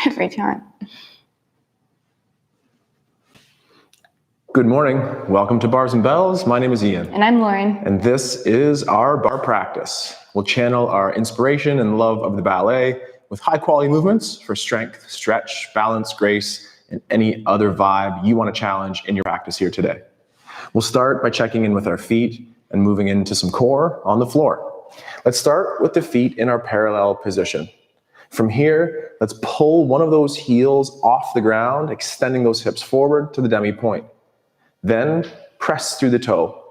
Every time. Good morning. Welcome to Bars and Bells. My name is Ian. And I'm Lauren. And this is our bar practice. We'll channel our inspiration and love of the ballet with high quality movements for strength, stretch, balance, grace, and any other vibe you want to challenge in your practice here today. We'll start by checking in with our feet and moving into some core on the floor. Let's start with the feet in our parallel position. From here, let's pull one of those heels off the ground, extending those hips forward to the demi point. Then press through the toe.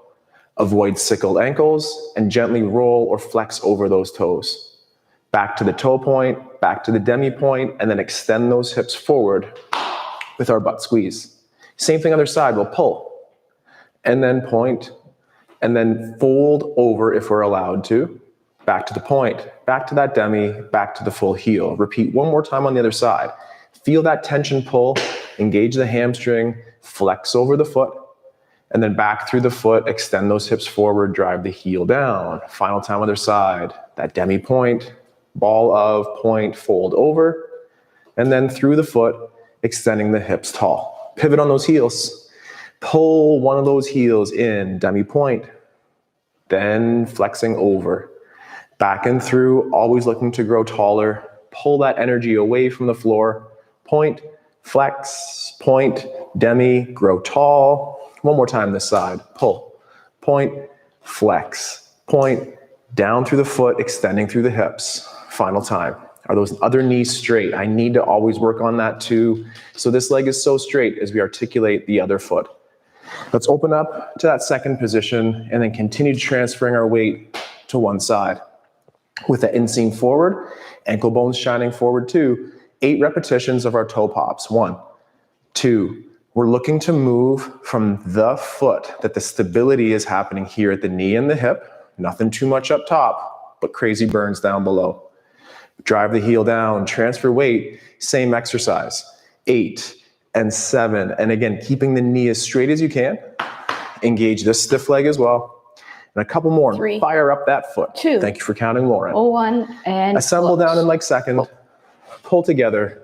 Avoid sickled ankles and gently roll or flex over those toes. Back to the toe point, back to the demi point, and then extend those hips forward with our butt squeeze. Same thing other side, we'll pull and then point and then fold over if we're allowed to. Back to the point, back to that demi, back to the full heel. Repeat one more time on the other side. Feel that tension pull, engage the hamstring, flex over the foot, and then back through the foot, extend those hips forward, drive the heel down. Final time other side, that demi point, ball of point, fold over, and then through the foot, extending the hips tall. Pivot on those heels. Pull one of those heels in, demi point, then flexing over. Back and through, always looking to grow taller. Pull that energy away from the floor. Point, flex, point, demi, grow tall. One more time this side. Pull, point, flex, point, down through the foot, extending through the hips. Final time. Are those other knees straight? I need to always work on that too. So this leg is so straight as we articulate the other foot. Let's open up to that second position and then continue transferring our weight to one side. With the inseam forward, ankle bones shining forward too. 8 repetitions of our toe pops. 1, 2. We're looking to move from the foot, that the stability is happening here at the knee and the hip. Nothing too much up top, but crazy burns down below. Drive the heel down, transfer weight, same exercise. 8 and 7. And again, keeping the knee as straight as you can. Engage this stiff leg as well. And a couple more. 3. Fire up that foot. 2. Thank you for counting, Lauren. 1 and assemble close. down in like second. Pull together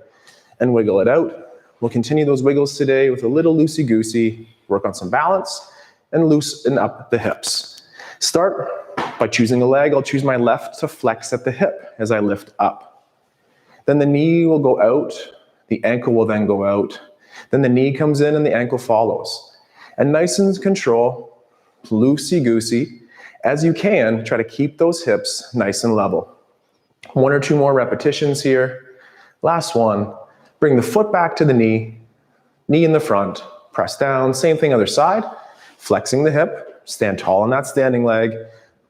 and wiggle it out. We'll continue those wiggles today with a little loosey-goosey. Work on some balance and loosen up the hips. Start by choosing a leg. I'll choose my left to flex at the hip as I lift up. Then the knee will go out. The ankle will then go out. Then the knee comes in and the ankle follows. And nice and control, loosey-goosey. As you can, try to keep those hips nice and level. 1 or 2 more repetitions here. Last one. Bring the foot back to the knee in the front, press down, same thing other side, flexing the hip, stand tall on that standing leg,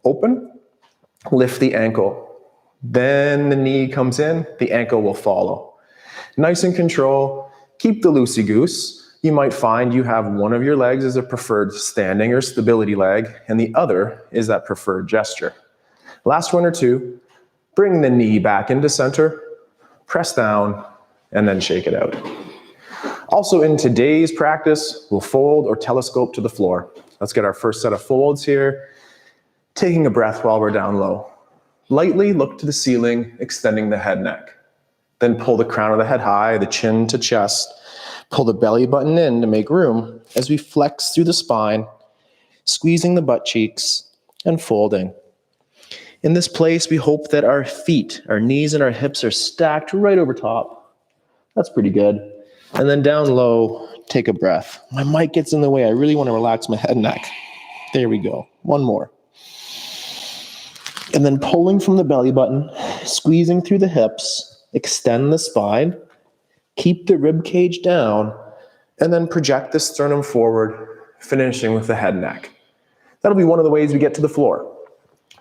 open, lift the ankle. Then the knee comes in, the ankle will follow. Nice and control, keep the loosey-goose. You might find you have one of your legs as a preferred standing or stability leg, and the other is that preferred gesture. Last 1 or 2, bring the knee back into center, press down, and then shake it out. Also in today's practice, we'll fold or telescope to the floor. Let's get our first set of folds here. Taking a breath while we're down low. Lightly look to the ceiling, extending the head neck. Then pull the crown of the head high, the chin to chest. Pull the belly button in to make room as we flex through the spine, squeezing the butt cheeks and folding. In this place, we hope that our feet, our knees and our hips are stacked right over top. That's pretty good. And then down low, take a breath. My mic gets in the way. I really want to relax my head and neck. There we go. 1 more. And then pulling from the belly button, squeezing through the hips, extend the spine, keep the rib cage down, and then project the sternum forward, finishing with the head and neck. That'll be one of the ways we get to the floor.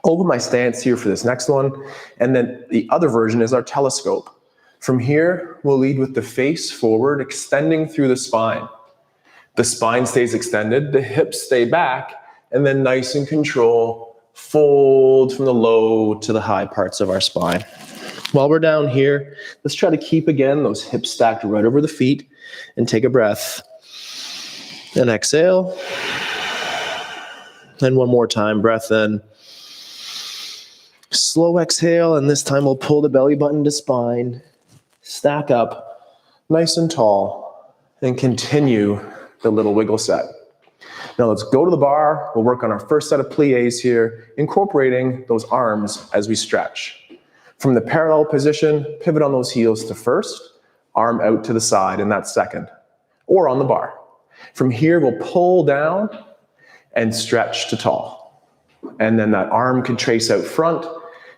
Open my stance here for this next one, and then the other version is our telescope. From here, we'll lead with the face forward, extending through the spine. The spine stays extended, the hips stay back, and then nice and control, fold from the low to the high parts of our spine. While we're down here, let's try to keep again those hips stacked right over the feet and take a breath. And exhale. And one more time, breath in. Slow exhale, and this time we'll pull the belly button to spine. stack up nice and tall, and continue the little wiggle set. Now let's go to the bar. We'll work on our first set of pliés here, incorporating those arms as we stretch. From the parallel position, pivot on those heels to first, arm out to the side in that second, or on the bar. From here, we'll pull down and stretch to tall. And then that arm can trace out front,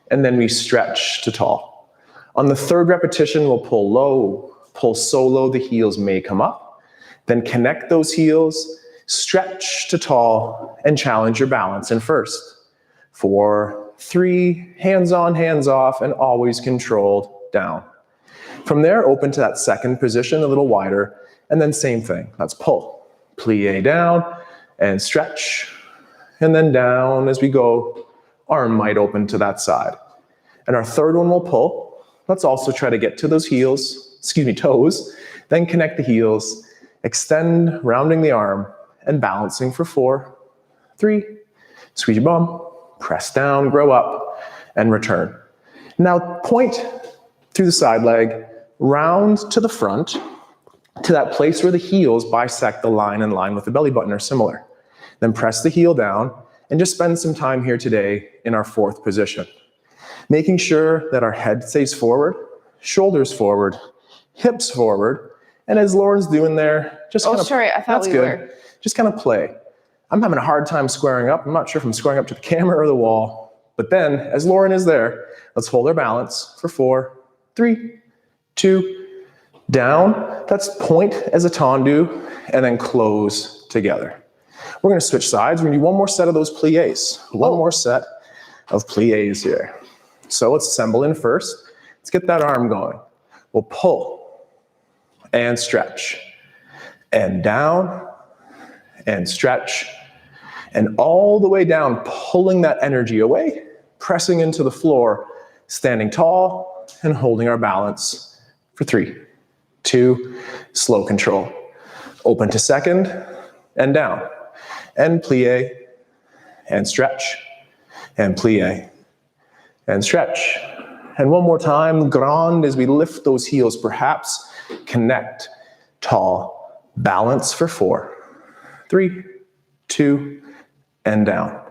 and then we stretch to tall. On the third repetition, we'll pull low, pull so low the heels may come up, then connect those heels, stretch to tall, and challenge your balance in first. 4, 3, hands on, hands off, and always controlled down. From there, open to that second position a little wider, and then same thing. Let's pull. Plie down, and stretch, and then down as we go. Arm might open to that side. And our third one will pull. Let's also try to get to those toes, then connect the heels, extend, rounding the arm, and balancing for 4, 3, squeeze your bum, press down, grow up, and return. Now point through the side leg, round to the front, to that place where the heels bisect the line and line with the belly button are similar. Then press the heel down, and just spend some time here today in our fourth position. Making sure that our head stays forward, shoulders forward, hips forward, and as Lauren's doing there, just kind of, sorry, I thought we were. Just kind of play. I'm having a hard time squaring up. I'm not sure if I'm squaring up to the camera or the wall. But then, as Lauren is there, let's hold our balance for 4, 3, 2, down. That's point as a tendu, and then close together. We're going to switch sides. We're going to do one more set of those pliés. One more set of pliés here. So let's assemble in first. Let's get that arm going. We'll pull and stretch, and down, and stretch, and all the way down, pulling that energy away, pressing into the floor, standing tall, and holding our balance for 3, 2, slow control. Open to second, and down, and plie, and stretch, and plie, and stretch. And one more time, grand, as we lift those heels, perhaps connect, tall, balance for 4, 3, 2, and down.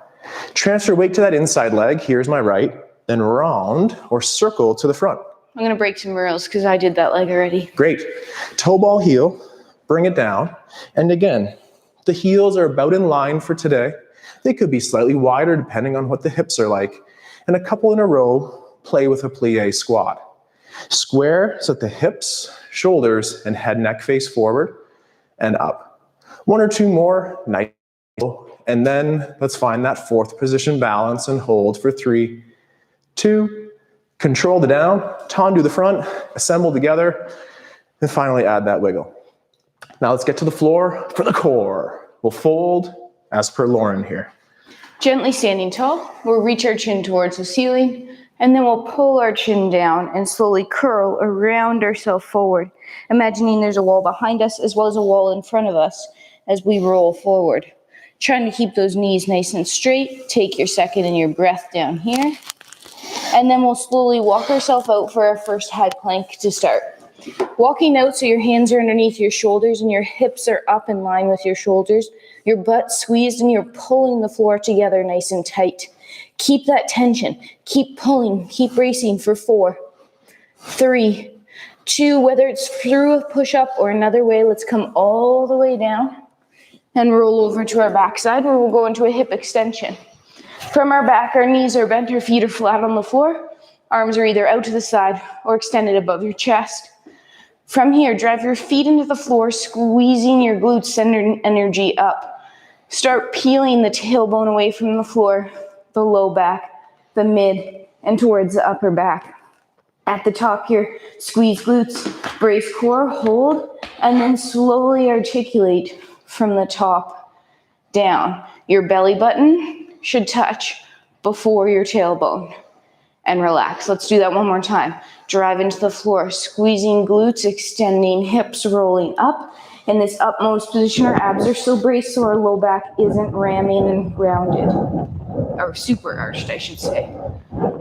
Transfer weight to that inside leg. Here's my right. Then round or circle to the front. I'm going to break some rules because I did that leg already. Great. Toe ball heel. Bring it down. And again, the heels are about in line for today. They could be slightly wider depending on what the hips are like. And a couple in a row, play with a plie squat. Square so that the hips, shoulders, and head neck face forward and up. 1 or 2 more, nice. And then let's find that fourth position balance and hold for 3, 2, control the down, tendu the front, assemble together, and finally add that wiggle. Now let's get to the floor for the core. We'll fold as per Lauren here. Gently standing tall, we'll reach our chin towards the ceiling, and then we'll pull our chin down and slowly curl around ourselves forward, imagining there's a wall behind us as well as a wall in front of us as we roll forward. Trying to keep those knees nice and straight. Take your second and your breath down here. And then we'll slowly walk ourselves out for our first high plank to start. Walking out so your hands are underneath your shoulders and your hips are up in line with your shoulders. Your butt squeezed and you're pulling the floor together nice and tight. Keep that tension. Keep pulling. Keep bracing for 4, 3, 2. Whether it's through a push-up or another way, let's come all the way down and roll over to our backside where we'll go into a hip extension. From our back, our knees are bent, our feet are flat on the floor. Arms are either out to the side or extended above your chest. From here, drive your feet into the floor, squeezing your glutes, send energy up. Start peeling the tailbone away from the floor, the low back, the mid, and towards the upper back. At the top here, squeeze glutes, brace core, hold, and then slowly articulate from the top down. Your belly button should touch before your tailbone. And relax. Let's do that one more time. Drive into the floor, squeezing glutes, extending hips, rolling up. In this upmost position, our abs are still braced, so our low back isn't ramming and rounded. Or super arched, I should say.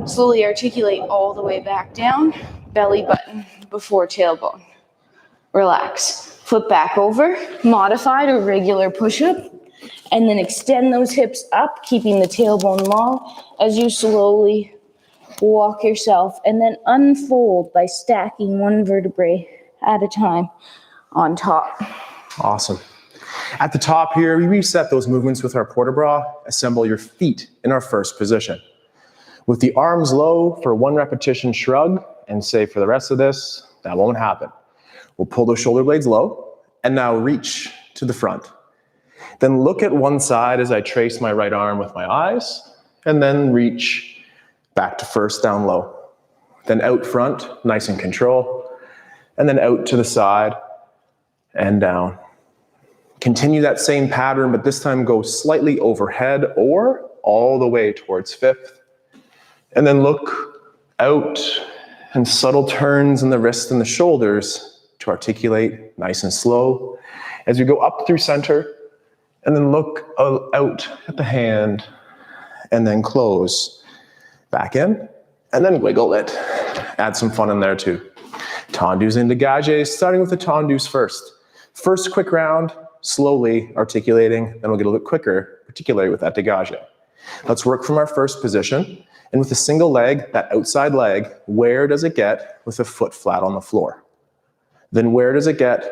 Slowly articulate all the way back down. belly button before tailbone. Relax. Flip back over, modified or regular push-up, and then extend those hips up, keeping the tailbone long as you slowly walk yourself, and then unfold by stacking one vertebrae at a time on top. Awesome. At the top here, we reset those movements with our port de bras. Assemble your feet in our first position. With the arms low for 1 repetition, shrug, and say for the rest of this, that won't happen. We'll pull those shoulder blades low, and now reach to the front. Then look at one side as I trace my right arm with my eyes, and then reach back to first, down low. Then out front, nice and control, and then out to the side and down. Continue that same pattern, but this time go slightly overhead or all the way towards fifth. And then look out and subtle turns in the wrist and the shoulders to articulate nice and slow as we go up through center, and then look out at the hand and then close back in and then wiggle it. Add some fun in there too. Tendus and dégages, starting with the tendus first. First quick round, slowly articulating, then we'll get a little bit quicker, particularly with that dégagé. Let's work from our first position, and with a single leg, that outside leg, where does it get with the foot flat on the floor? Then where does it get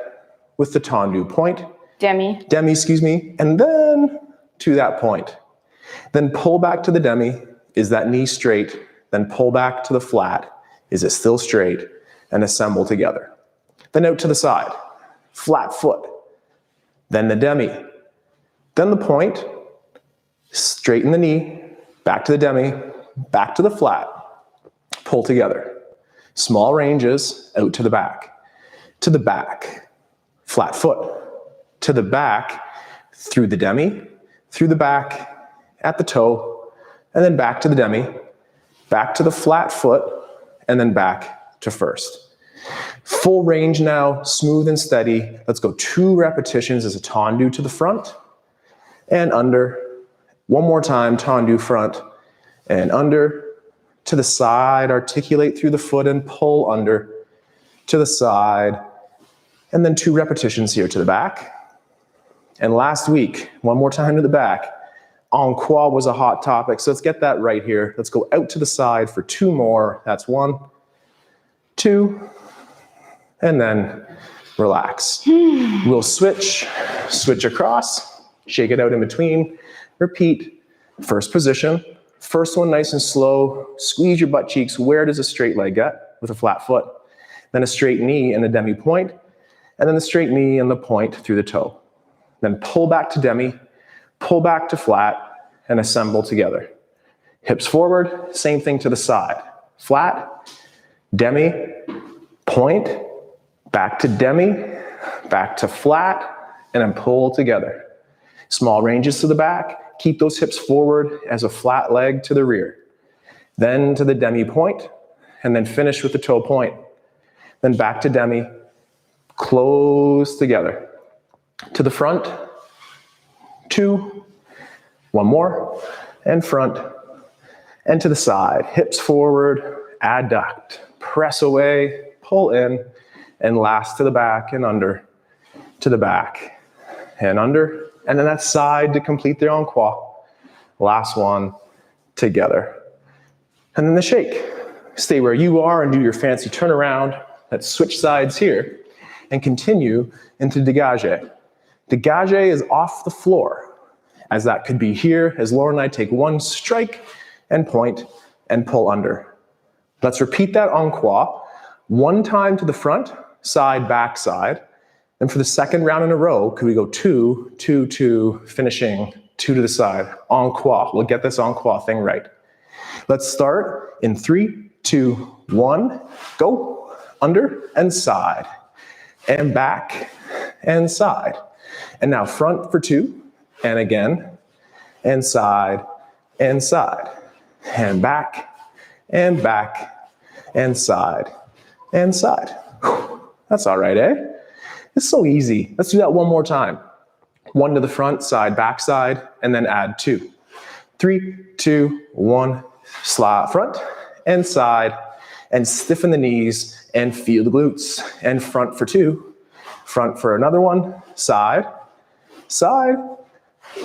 with the tendu point? Demi, and then to that point. Then pull back to the demi. Is that knee straight? Then pull back to the flat. Is it still straight? And assemble together. Then out to the side. Flat foot. Then the demi. Then the point. Straighten the knee. Back to the demi. Back to the flat. Pull together. Small ranges out to the back. To the back. Flat foot. To the back. Through the demi. Through the back. At the toe. And then back to the demi. Back to the flat foot. And then back to first. Full range now, smooth and steady. Let's go 2 repetitions as a tendu to the front and under. One more time, tendu front and under. To the side, articulate through the foot and pull under. To the side. And then 2 repetitions here to the back. And last week, one more time to the back. En croix was a hot topic, so let's get that right here. Let's go out to the side for 2 more. That's 1, 2, and then relax. We'll switch across, shake it out in between, repeat. First position, first one nice and slow, squeeze your butt cheeks. Where does a straight leg get? With a flat foot. Then a straight knee and a demi point, and then the straight knee and the point through the toe. Then pull back to demi, pull back to flat, and assemble together. Hips forward, same thing to the side. Flat, demi, point, back to demi, back to flat, and then pull together. Small ranges to the back, keep those hips forward as a flat leg to the rear. Then to the demi point, and then finish with the toe point. Then back to demi, close together. To the front, 2, 1 more, and front, and to the side. Hips forward, adduct, press away, pull in, and last to the back and under, to the back and under, and then that side to complete their en croix. Last one, together. And then the shake. Stay where you are and do your fancy turnaround. Let's switch sides here and continue into dégagé. Dégagé is off the floor, as that could be here, as Laura and I take 1 strike and point and pull under. Let's repeat that en croix. 1 time to the front, side, back, side. Then for the second round in a row, could we go 2, 2, 2, finishing 2 to the side. En croix. We'll get this en croix thing right. Let's start in 3, 2, 1. Go. Under and side. And back and side. And now front for 2. And again. And side. And side. And back. And back. And side. And side. Whew. That's all right, eh? It's so easy. Let's do that 1 more time. 1 to the front, side, back, side, and then add 2. 3, 2, 1, slide front and side, and stiffen the knees and feel the glutes. And front for 2, front for another one, side, side,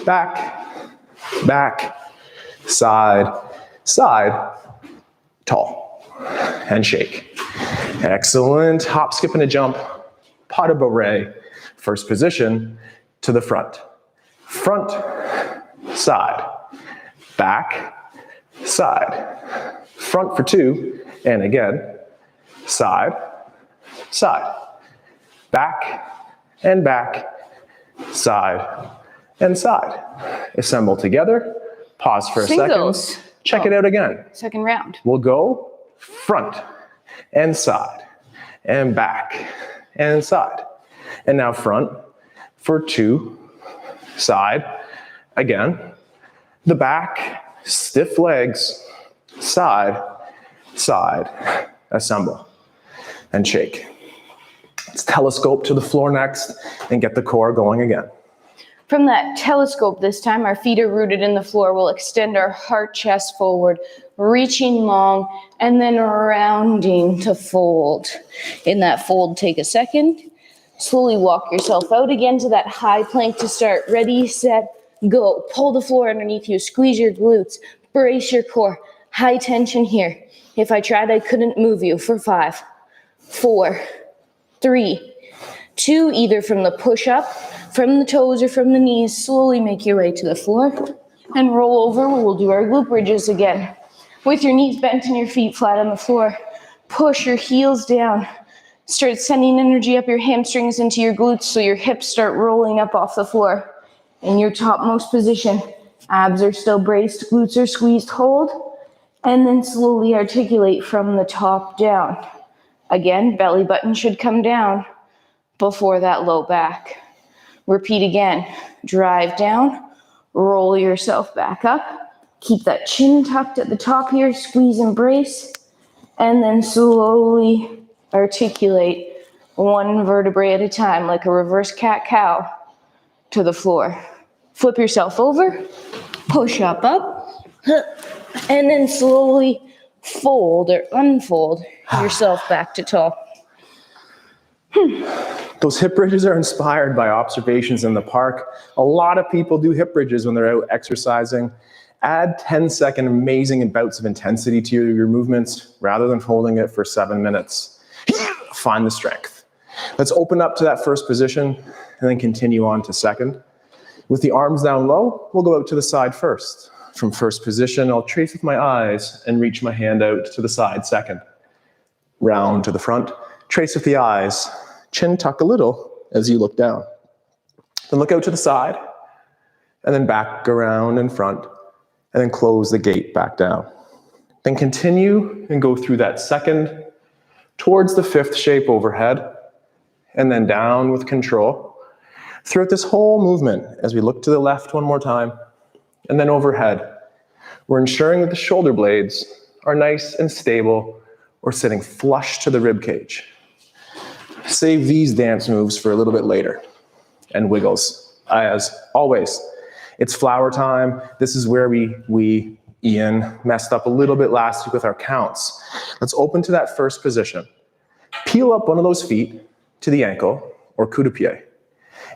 back, back, side, side, tall, and shake. Excellent. Hop, skip, and a jump. Pas de bourrée. First position to the front. Front, side, back, side. Front for 2, and again, side, side. Back, and back, side, and side. Assemble together. Pause for a Singles. second. Check it out again. Second round. We'll go front and side and back and side. And now front for 2, side, again, the back, stiff legs, side, side, assemble, and shake. Let's telescope to the floor next and get the core going again. From that telescope this time, our feet are rooted in the floor. We'll extend our heart chest forward, reaching long, and then rounding to fold. In that fold, take a second. Slowly walk yourself out again to that high plank to start. Ready, set, go. Pull the floor underneath you. Squeeze your glutes. Brace your core. High tension here. If I tried, I couldn't move you for 5, 4, 3, 2, either from the push-up, from the toes, or from the knees. Slowly make your way to the floor and roll over. We'll do our glute bridges again. With your knees bent and your feet flat on the floor, push your heels down. Start sending energy up your hamstrings into your glutes so your hips start rolling up off the floor. In your topmost position, abs are still braced, glutes are squeezed, hold, and then slowly articulate from the top down. Again, belly button should come down before that low back. Repeat again. Drive down, roll yourself back up. Keep that chin tucked at the top here, squeeze and brace, and then slowly articulate one vertebrae at a time, like a reverse cat-cow, to the floor. Flip yourself over, push up, and then slowly fold or unfold yourself back to tall. Those hip bridges are inspired by observations in the park. A lot of people do hip bridges when they're out exercising. Add 10-second amazing bouts of intensity to your movements rather than holding it for 7 minutes. Find the strength. Let's open up to that first position and then continue on to second. With the arms down low, we'll go out to the side first. From first position, I'll trace with my eyes and reach my hand out to the side second. Round to the front, trace with the eyes, chin tuck a little as you look down. Then look out to the side, and then back around in front, and then close the gate back down. Then continue and go through that second, towards the 5th shape overhead, and then down with control. Throughout this whole movement, as we look to the left one more time, and then overhead, we're ensuring that the shoulder blades are nice and stable or sitting flush to the rib cage. Save these dance moves for a little bit later. And wiggles. As always, it's flower time. This is where Ian, messed up a little bit last week with our counts. Let's open to that first position. Peel up one of those feet to the ankle, or coup de pied.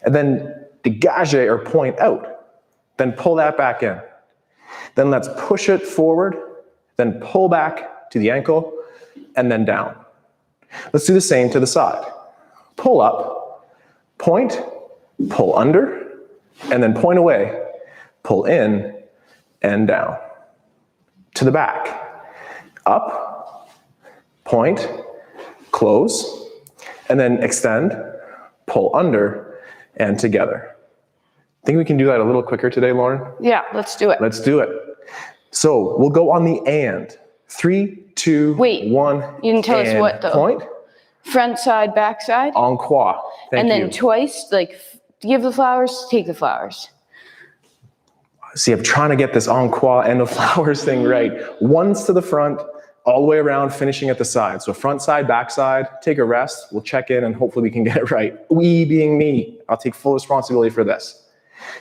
And then dégage or point out. Then pull that back in. Then let's push it forward, then pull back to the ankle, and then down. Let's do the same to the side. Pull up, point, pull under, and then point away, pull in, and down. To the back. Up, point, close, and then extend, pull under, and together. Think we can do that a little quicker today, Lauren? Yeah, let's do it. Let's do it. So we'll go on the and. 3, 2, Wait, 1. you didn't tell us what though. Point. Front side, back side. En croix. Thank you. And then twice, like give the flowers, take the flowers. See, I'm trying to get this en croix and the flowers thing right. Once to the front, all the way around, finishing at the side. So front side, back side, take a rest. We'll check in and hopefully we can get it right. We being me, I'll take full responsibility for this.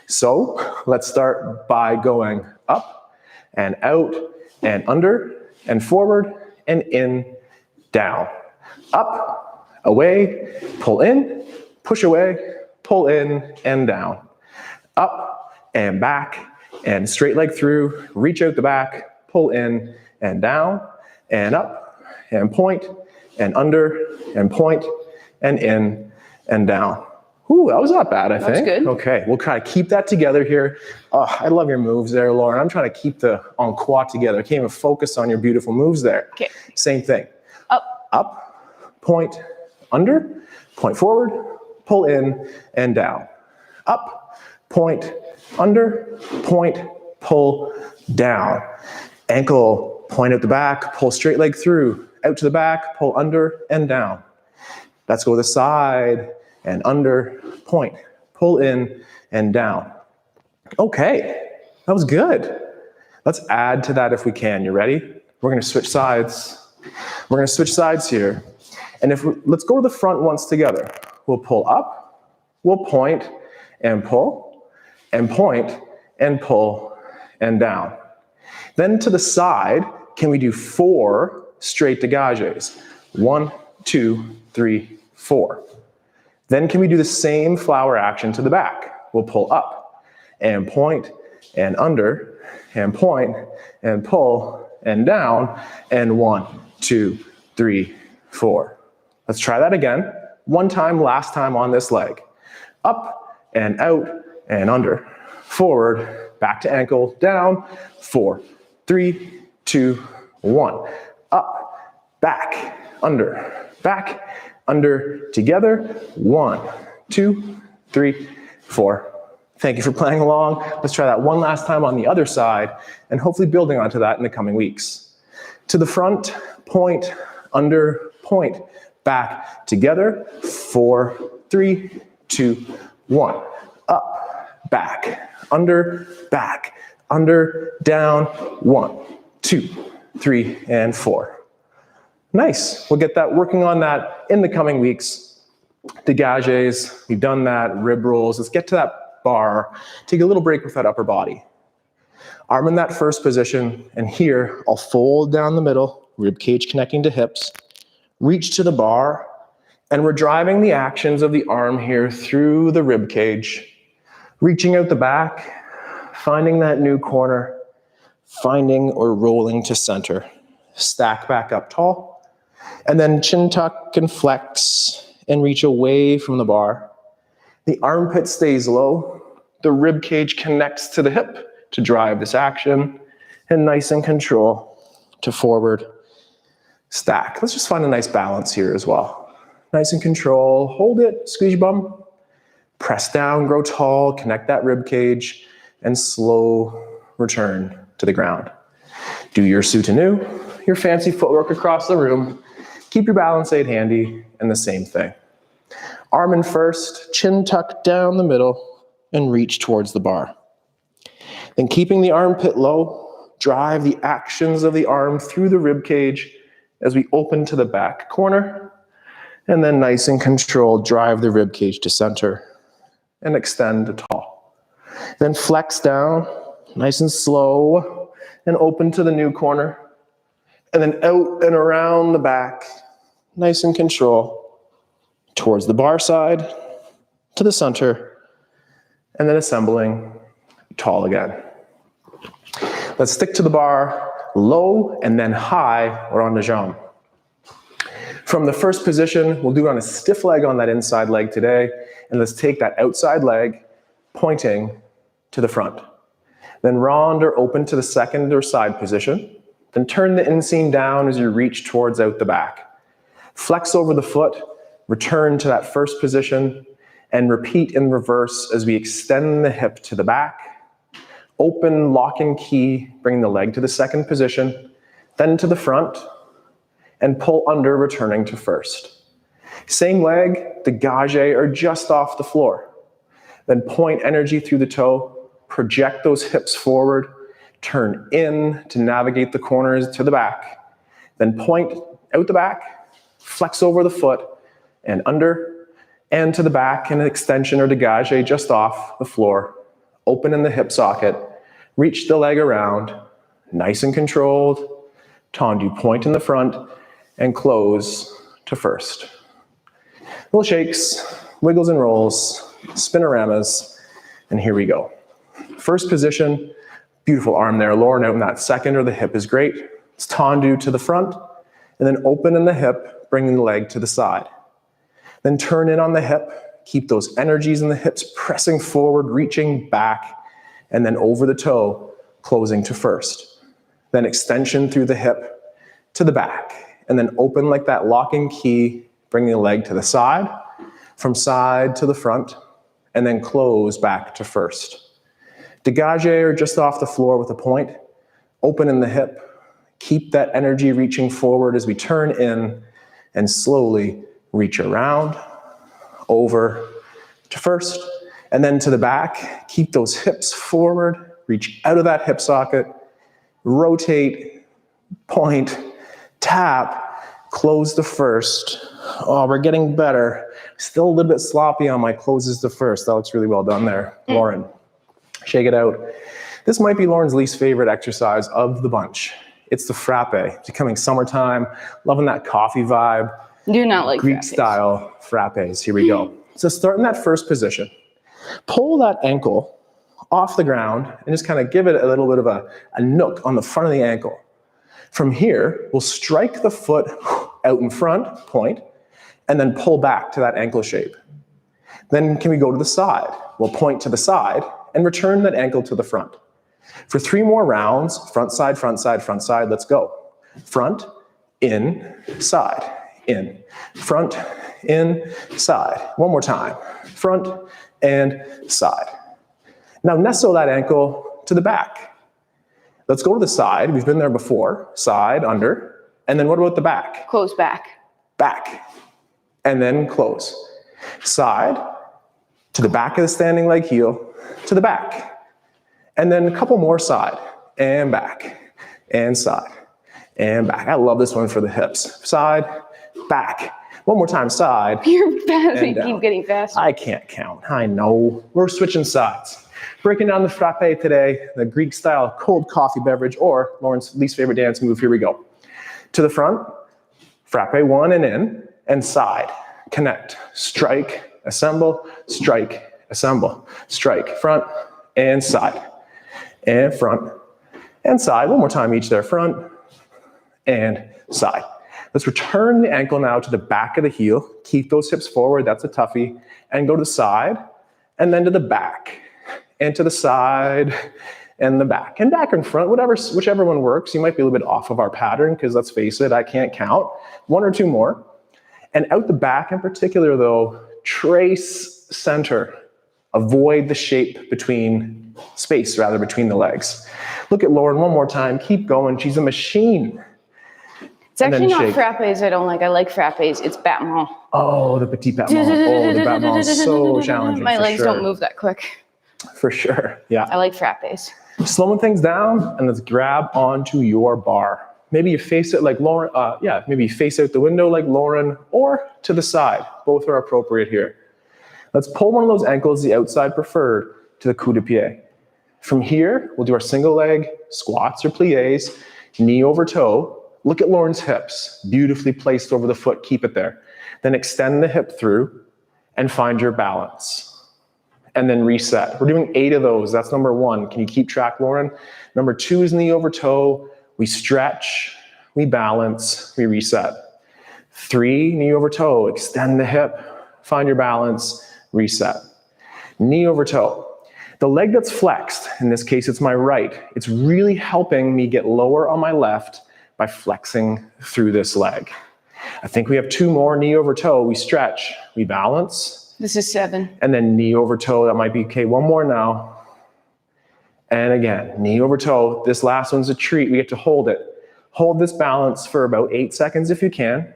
So let's start by going up and out and under and forward and in down, up, away, pull in, push away, pull in and down, up and back, and straight leg through, reach out the back, pull in and down, and up, and point, and under, and point, and in, and down. Ooh, that was not bad, I think. That's good. Okay, we'll kind of keep that together here. Oh, I love your moves there, Lauren. I'm trying to keep the en croix together. I can't even focus on your beautiful moves there. Okay. Same thing. Up, point, under, point forward, pull in, and down. Up, point, under, point, pull, down. Ankle, point out the back, pull straight leg through, out to the back, pull under, and down. Let's go to the side, and under, point, pull in, and down. Okay, that was good. Let's add to that if we can. You ready? We're gonna switch sides. We're gonna switch sides here. And let's go to the front once together. We'll pull up, we'll point, and pull, and point, and pull, and down. Then to the side, can we do 4 straight dégages? 1, 2, 3, 4. Then can we do the same flower action to the back? We'll pull up and point and under and point and pull and down and 1, 2, 3, 4. Let's try that again. One time, last time on this leg. Up and out and under. Forward, back to ankle, down, 4, 3, 2, 1. Up, back, under, together. 1, 2, 3, 4. Thank you for playing along. Let's try that one last time on the other side and hopefully building onto that in the coming weeks. To the front, point, under, point, back, together. 4, 3, 2, 1. Up, back, under, down. 1, 2, 3, and 4. Nice. We'll get that working on that in the coming weeks. Dégages, we've done that. Rib rolls. Let's get to that bar. Take a little break with that upper body. Arm in that first position, and here I'll fold down the middle, rib cage connecting to hips, reach to the bar, and we're driving the actions of the arm here through the rib cage, reaching out the back, finding that new corner, finding or rolling to center. Stack back up tall, and then chin tuck and flex and reach away from the bar. The armpit stays low, the rib cage connects to the hip to drive this action, and nice and control to forward, stack. Let's just find a nice balance here as well. Nice and control, hold it, squeeze your bum, press down, grow tall, connect that rib cage, and slow return to the ground. Do your soutenu, your fancy footwork across the room. Keep your balance aid handy, and the same thing. Arm in first, chin tucked down the middle, and reach towards the bar. Then keeping the armpit low, drive the actions of the arm through the rib cage as we open to the back corner, and then nice and controlled, drive the rib cage to center and extend to tall. Then flex down, nice and slow, and open to the new corner, and then out and around the back, nice and control, towards the bar side, to the center, and then assembling tall again. Let's stick to the bar, low and then high or on the jambe. From the first position, we'll do it on a stiff leg on that inside leg today, and let's take that outside leg, pointing to the front. Then rond or open to the second or side position. Then turn the inseam down as you reach towards out the back. Flex over the foot, return to that first position, and repeat in reverse as we extend the hip to the back. Open, lock and key, bring the leg to the second position, then to the front, and pull under, returning to first. Same leg, dégagé or just off the floor. Then point energy through the toe, project those hips forward, turn in to navigate the corners to the back, then point out the back, flex over the foot, and under, and to the back, and an extension or dégagé just off the floor. Open in the hip socket, reach the leg around, nice and controlled, tendu point in the front, and close to first. Little shakes, wiggles and rolls, spinoramas, and here we go. First position, beautiful arm there. Lauren out in that second, or the hip is great. It's tendu to the front, and then open in the hip, bringing the leg to the side. Then turn in on the hip, keep those energies in the hips, pressing forward, reaching back, and then over the toe, closing to first. Then extension through the hip to the back, and then open like that locking key, bringing the leg to the side, from side to the front, and then close back to first. Dégagé or just off the floor with a point, open in the hip, keep that energy reaching forward as we turn in and slowly reach around, over to first, and then to the back. Keep those hips forward, reach out of that hip socket, rotate, point, tap, close the first. Oh, we're getting better. Still a little bit sloppy on my closes to first. That looks really well done there, Lauren. Shake it out. This might be Lauren's least favorite exercise of the bunch. It's the frappe. It's becoming summertime, loving that coffee vibe. Do not like Greek frappes. style frappes. Here we go. So start in that first position. Pull that ankle off the ground and just kind of give it a little bit of a nook on the front of the ankle. From here, we'll strike the foot out in front, point, and then pull back to that ankle shape. Then can we go to the side? We'll point to the side and return that ankle to the front. For 3 more rounds, front side, front side, front side, let's go. Front, in, side, in. Front, in, side. One more time. Front and side. Now nestle that ankle to the back. Let's go to the side. We've been there before. Side, under. And then what about the back? Close back. Back. And then close. Side, to the back of the standing leg heel, to the back. And then a couple more side, and back, and side, and back. I love this one for the hips. Side, back. One more time, side. You're fast. You down. keep getting faster. I can't count. I know. We're switching sides. Breaking down the frappe today, the Greek style cold coffee beverage, or Lauren's least favorite dance move. Here we go. To the front, frappe 1 and in, and side. Connect, strike, assemble, strike, assemble, strike. Front and side. And front and side. One more time each there. Front and side. Let's return the ankle now to the back of the heel. Keep those hips forward. That's a toughie. And go to the side and then to the back and to the side and the back. And back and front, whichever one works. You might be a little bit off of our pattern because let's face it, I can't count. 1 or 2 more. And out the back in particular though, trace center. Avoid the shape between the legs. Look at Lauren one more time. Keep going. She's a machine. It's actually not frappes I don't like. I like frappes. It's battement. Oh, the petit battement. Oh, the battement is so challenging. My legs sure. don't move that quick. For sure. Yeah. I like frappes. Slowing things down and let's grab onto your bar. Maybe you face it like Lauren. Maybe you face out the window like Lauren or to the side. Both are appropriate here. Let's pull one of those ankles, the outside preferred, to the coup de pied. From here, we'll do our single leg squats or pliés, knee over toe. Look at Lauren's hips, beautifully placed over the foot. Keep it there. Then extend the hip through and find your balance. And then reset. We're doing 8 of those. That's number 1. Can you keep track, Lauren? Number 2 is knee over toe. We stretch, we balance, we reset. 3, knee over toe. Extend the hip, find your balance, reset. Knee over toe. The leg that's flexed, in this case it's my right, it's really helping me get lower on my left by flexing through this leg. I think we have 2 more, knee over toe. We stretch, we balance. This is 7. And then knee over toe, that might be, okay, 1 more now. And again, knee over toe. This last one's a treat. We get to hold it. Hold this balance for about 8 seconds if you can.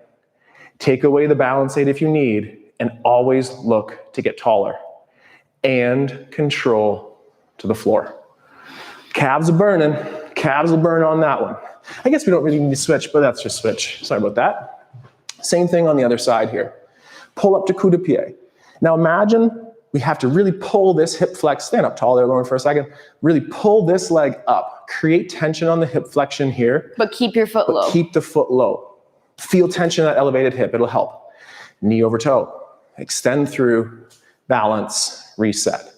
Take away the balance aid if you need, and always look to get taller. And control to the floor. Calves are burning. Calves will burn on that one. I guess we don't really need to switch, but that's just switch. Sorry about that. Same thing on the other side here. Pull up to coup de pied. Now imagine we have to really pull this hip flex. Stand up tall there, Lauren, for a second. Really pull this leg up. Create tension on the hip flexion here. But keep your foot low. Keep the foot low. Feel tension in that elevated hip, it'll help. Knee over toe, extend through, balance, reset.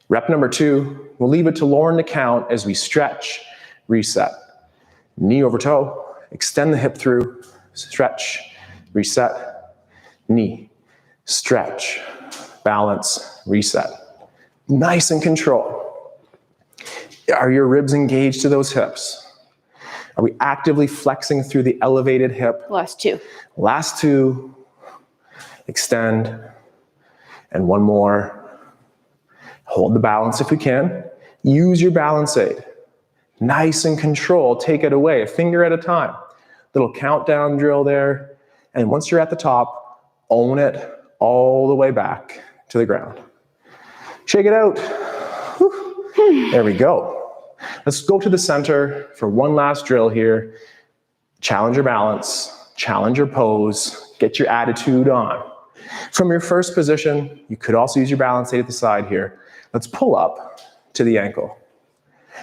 Rep number 2, we'll leave it to Lauren to count as we stretch, reset. Knee over toe, extend the hip through, stretch, reset, knee, stretch, balance, reset. Nice and control. Are your ribs engaged to those hips? Are we actively flexing through the elevated hip? Last 2. Last 2, extend, and one more. Hold the balance if you can. Use your balance aid. Nice and control, take it away, a finger at a time. Little countdown drill there. And once you're at the top, own it all the way back to the ground. Shake it out. Whew. There we go. Let's go to the center for one last drill here. Challenge your balance, challenge your pose, get your attitude on. From your first position, you could also use your balance aid at the side here. Let's pull up to the ankle.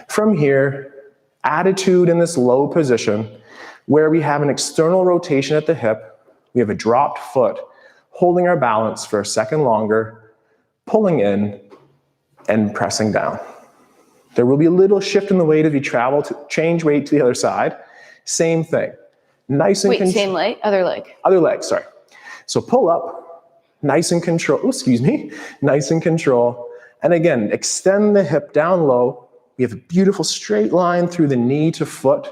From here, attitude in this low position where we have an external rotation at the hip, we have a dropped foot, holding our balance for a second longer, pulling in and pressing down. There will be a little shift in the weight as we travel to change weight to the other side. Same thing. Nice and Wait, same leg, other leg. Other leg, sorry. So pull up, nice and control, nice and control. And again, extend the hip down low. We have a beautiful straight line through the knee to foot,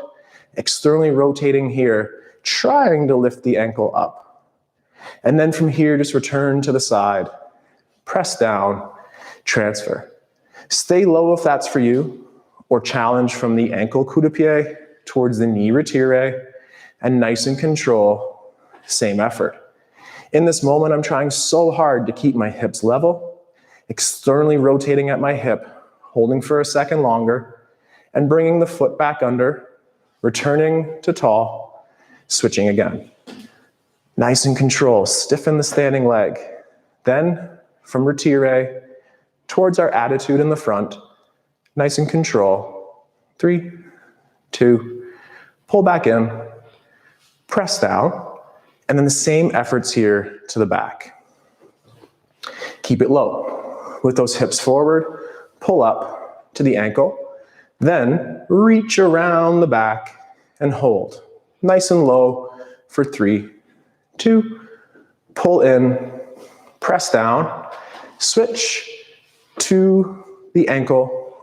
externally rotating here, trying to lift the ankle up. And then from here, just return to the side, press down, transfer. Stay low if that's for you, or challenge from the ankle coup de pied towards the knee retire, and nice and control, same effort. In this moment, I'm trying so hard to keep my hips level, externally rotating at my hip, holding for a second longer, and bringing the foot back under, returning to tall, switching again. Nice and control, stiffen the standing leg. Then, from retire, towards our attitude in the front, nice and control. 3, 2, pull back in, press down, and then the same efforts here to the back. Keep it low. With those hips forward, pull up to the ankle, then reach around the back and hold. Nice and low for 3, 2, pull in, press down, switch to the ankle,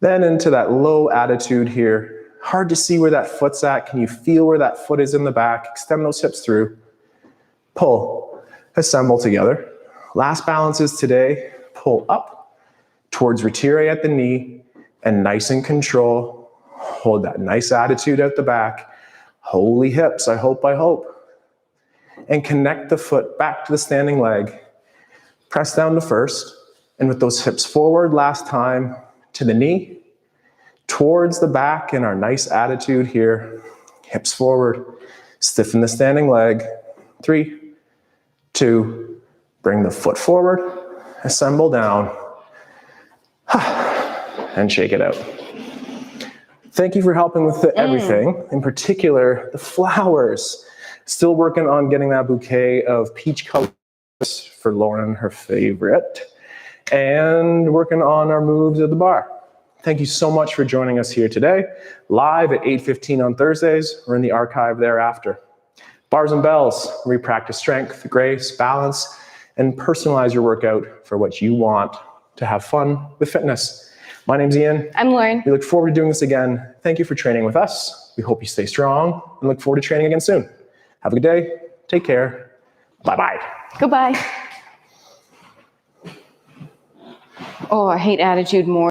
then into that low attitude here. Hard to see where that foot's at. Can you feel where that foot is in the back? Extend those hips through. Pull, assemble together. Last balances today. Pull up towards retire at the knee and nice and control. Hold that nice attitude at the back. Holy hips, I hope. And connect the foot back to the standing leg. Press down to first. And with those hips forward last time to the knee, towards the back in our nice attitude here, hips forward, stiffen the standing leg. 3, 2, bring the foot forward, assemble down, and shake it out. Thank you for helping with everything, in particular the flowers. Still working on getting that bouquet of peach colors for Lauren, her favorite, and working on our moves at the bar. Thank you so much for joining us here today, live at 8:15 on Thursdays, or in the archive thereafter. Bars and Bells, where we practice strength, grace, balance, and personalize your workout for what you want to have fun with fitness. My name's Ian. I'm Lauren. We look forward to doing this again. Thank you for training with us. We hope you stay strong and look forward to training again soon. Have a good day. Take care. Bye-bye. Goodbye. Oh, I hate attitude more.